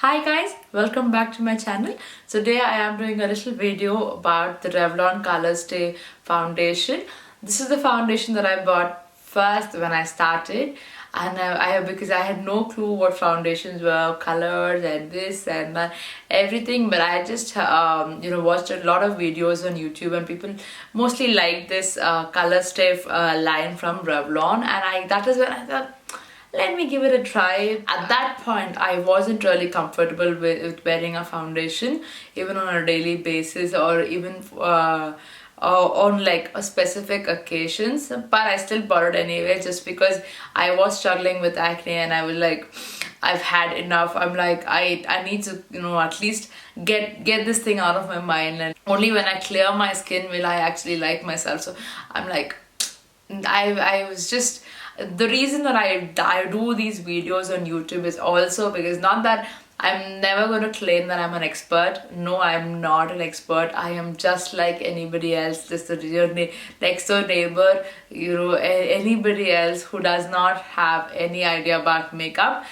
Hi guys, welcome back to my channel. Today I am doing a little video about the Revlon Colorstay foundation. This is the foundation that I bought first when I started, and because I had no clue what foundations were, colors and this and that, everything. But I just watched a lot of videos on YouTube, and people mostly like this Colorstay line from Revlon, and that is when I thought, let me give it a try. At that point, I wasn't really comfortable with wearing a foundation, even on a daily basis or even on like a specific occasions. But I still bought it anyway, just because I was struggling with acne and I was like, I've had enough. I'm like, I need to, at least get this thing out of my mind. And only when I clear my skin will I actually like myself. So I'm like, I was just, the reason that I do these videos on YouTube is also because, not that I'm never going to claim that I'm an expert. No, I'm not an expert. I am just like anybody else, just your next door neighbor, anybody else who does not have any idea about makeup.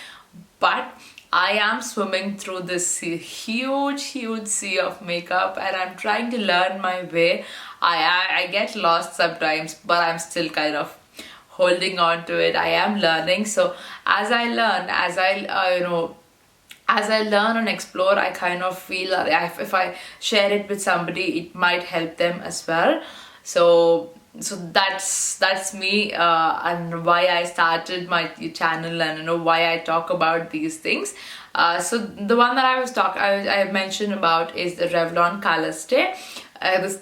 But I am swimming through this huge sea of makeup, and I'm trying to learn my way. I get lost sometimes, but I'm still kind of holding on to it. I am learning. So as I learn, as I learn and explore, I kind of feel that if I share it with somebody, it might help them as well. So that's me, and why I started my channel, and why I talk about these things. So the one that I mentioned about is the Revlon Colorstay.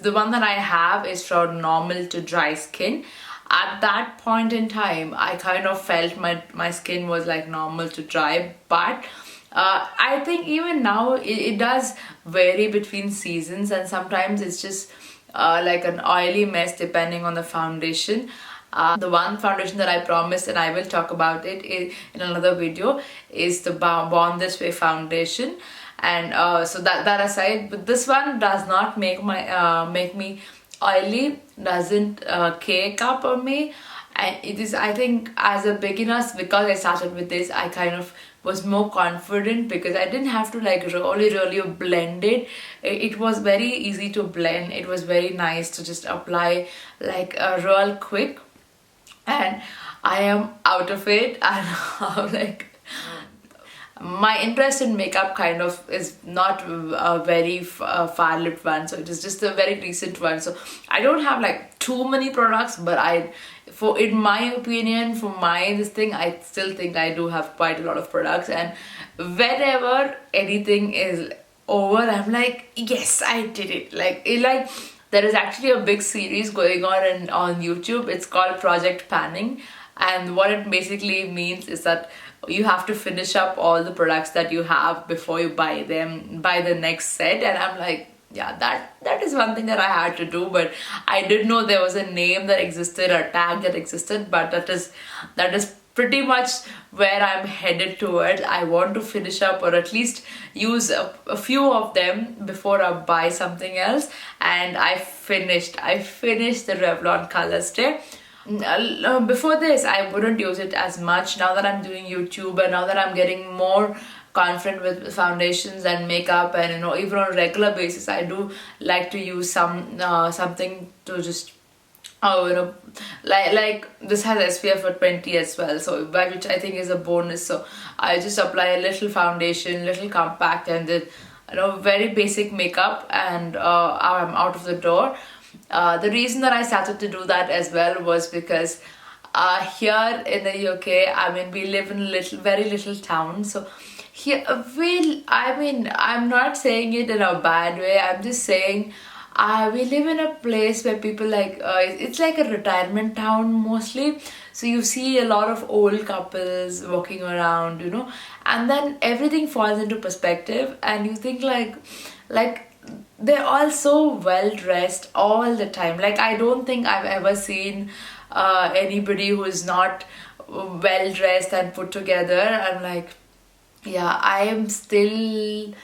The one that I have is from normal to dry skin. At that point in time, I kind of felt my skin was like normal to dry, but I think even now it does vary between seasons, and sometimes it's just like an oily mess depending on the foundation. The one foundation that I promised, and I will talk about it in another video, is the Born This Way foundation. And so that aside, but this one does not make me oily, doesn't cake up on me. And it is, I think, as a beginner, because I started with this, I kind of was more confident because I didn't have to like really blend it. It was very easy to blend. It was very nice to just apply like real quick, and I am out of it. And I'm like, my interest in makeup kind of is not a very far-lived one, so it is just a very recent one. So I don't have like too many products, but in my opinion, for this thing, I still think I do have quite a lot of products. And whenever anything is over, I'm like, yes, I did it. Like there is actually a big series going on YouTube. It's called Project Panning, and what it basically means is that you have to finish up all the products that you have before you buy the next set. And I'm like, yeah, that is one thing that I had to do, but I didn't know there was a name that existed, a tag that existed. But that is pretty much where I'm headed towards. I want to finish up, or at least use a few of them before I buy something else. And I finished the Revlon Colorstay. Before this, I wouldn't use it as much. Now that I'm doing YouTube, and now that I'm getting more confident with foundations and makeup, and even on a regular basis, I do like to use something to just like this has SPF for 20 as well, so which I think is a bonus. So I just apply a little foundation, little compact, and then very basic makeup, and I'm out of the door. The reason that I started to do that as well was because here in the UK, I mean, we live in a very little town. So here, I'm not saying it in a bad way. I'm just saying we live in a place where people it's like a retirement town mostly. So you see a lot of old couples walking around, and then everything falls into perspective, and you think like they're all so well dressed all the time. Like, I don't think I've ever seen anybody who is not well dressed and put together. I'm like, yeah, I am still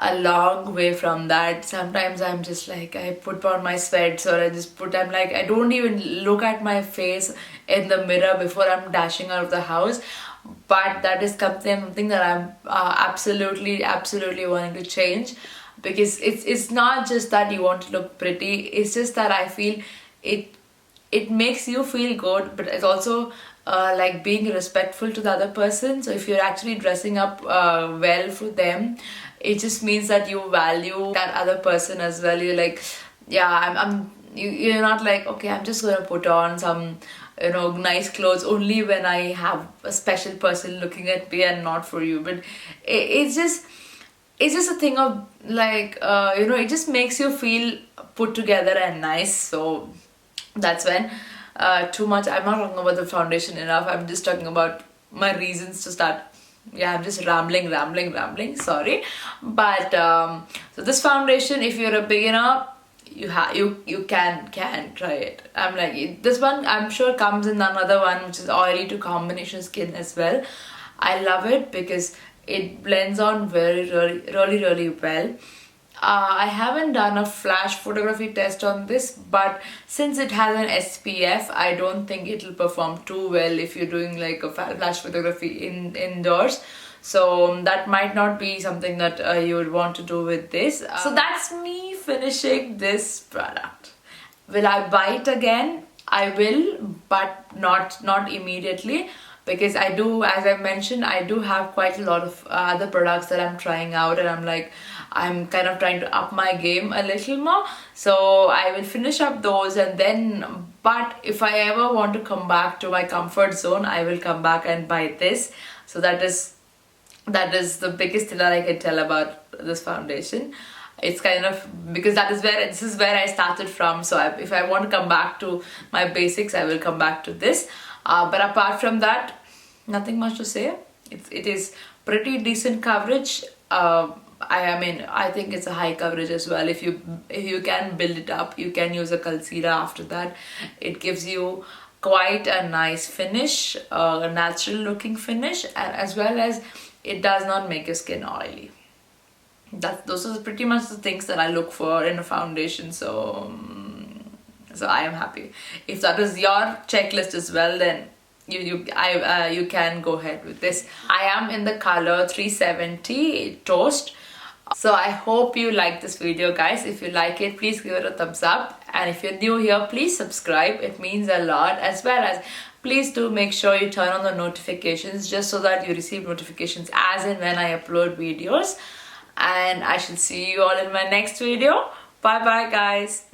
a long way from that. Sometimes I'm just like, I put on my sweats, or I'm like, I don't even look at my face in the mirror before I'm dashing out of the house. but that is something that I'm absolutely wanting to change, because it's not just that you want to look pretty, it's just that I feel it makes you feel good, but it's also like being respectful to the other person. So if you're actually dressing up well for them, it just means that you value that other person as well. You're like, yeah, you're not like, okay, I'm just gonna put on some, nice clothes only when I have a special person looking at me and not for you. But it's just a thing of like, it just makes you feel put together and nice. So that's when too much, I'm not talking about the foundation enough, I'm just talking about my reasons to start. Yeah, I'm just rambling, sorry. But so this foundation, if you're a beginner, you can try it. I'm like, this one I'm sure comes in another one which is oily to combination skin as well. I love it because it blends on really well. I haven't done a flash photography test on this, but since it has an SPF, I don't think it'll perform too well if you're doing like a flash photography indoors. So that might not be something that you would want to do with this. So that's me finishing this product. Will I buy it again? I will, but not immediately, because I do, as I mentioned, I do have quite a lot of other products that I'm trying out, and I'm kind of trying to up my game a little more. So I will finish up those, and then, but if I ever want to come back to my comfort zone, I will come back and buy this. So that is the biggest thing that I can tell about this foundation. It's kind of, because this is where I started from. So if I want to come back to my basics, I will come back to this. But apart from that, nothing much to say. It is pretty decent coverage. I think it's a high coverage as well. If you can build it up, you can use a concealer after that. It gives you quite a nice finish, a natural looking finish, and as well as it does not make your skin oily. Those are pretty much the things that I look for in a foundation. So I am happy. If that is your checklist as well, then you can go ahead with this. I am in the color 370 Toast. So I hope you like this video, guys. If you like it, please give it a thumbs up, and if you're new here, please subscribe. It means a lot. As well as please do make sure you turn on the notifications, just so that you receive notifications as and when I upload videos. And I shall see you all in my next video. Bye bye, guys.